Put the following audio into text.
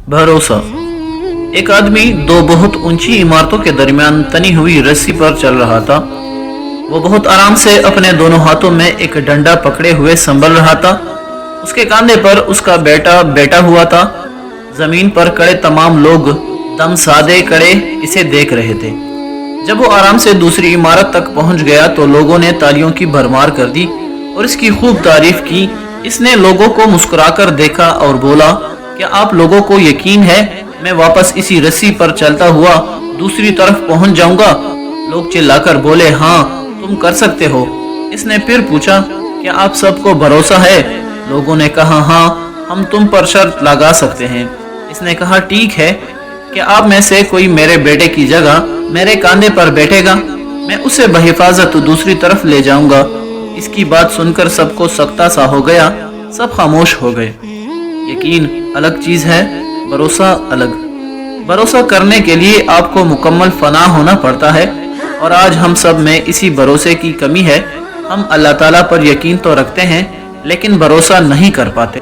भरोसा। एक आदमी दो बहुत ऊंची इमारतों के दरमियान तनी हुई रस्सी पर चल रहा था। वो बहुत आराम से अपने दोनों हाथों में एक डंडा पकड़े हुए संभल रहा था। उसके कंधे पर उसका बेटा बैठा हुआ था। जमीन पर खड़े तमाम लोग दम साधे खड़े इसे देख रहे थे। जब वो आराम से दूसरी इमारत तक पहुंच गया तो लोगों ने तालियों की भरमार कर दी और इसकी खूब तारीफ की। इसने लोगों को मुस्कुराकर देखा और बोला, क्या आप लोगों को यकीन है मैं वापस इसी रस्सी पर चलता हुआ दूसरी तरफ पहुंच जाऊंगा? लोग चिल्लाकर बोले, हाँ तुम कर सकते हो। इसने फिर पूछा, क्या आप सबको भरोसा है? लोगों ने कहा, हाँ हम तुम पर शर्त लगा सकते हैं। इसने कहा, ठीक है, क्या आप में से कोई मेरे बेटे की जगह मेरे कंधे पर बैठेगा? मैं उसे बहिफाजत दूसरी तरफ ले जाऊंगा। इसकी बात सुनकर सबको सकता सा हो गया। सब खामोश हो गए। यकीन अलग चीज है, भरोसा अलग। भरोसा करने के लिए आपको मुकम्मल फना होना पड़ता है और आज हम सब में इसी भरोसे की कमी है। हम अल्लाह ताला पर यकीन तो रखते हैं लेकिन भरोसा नहीं कर पाते।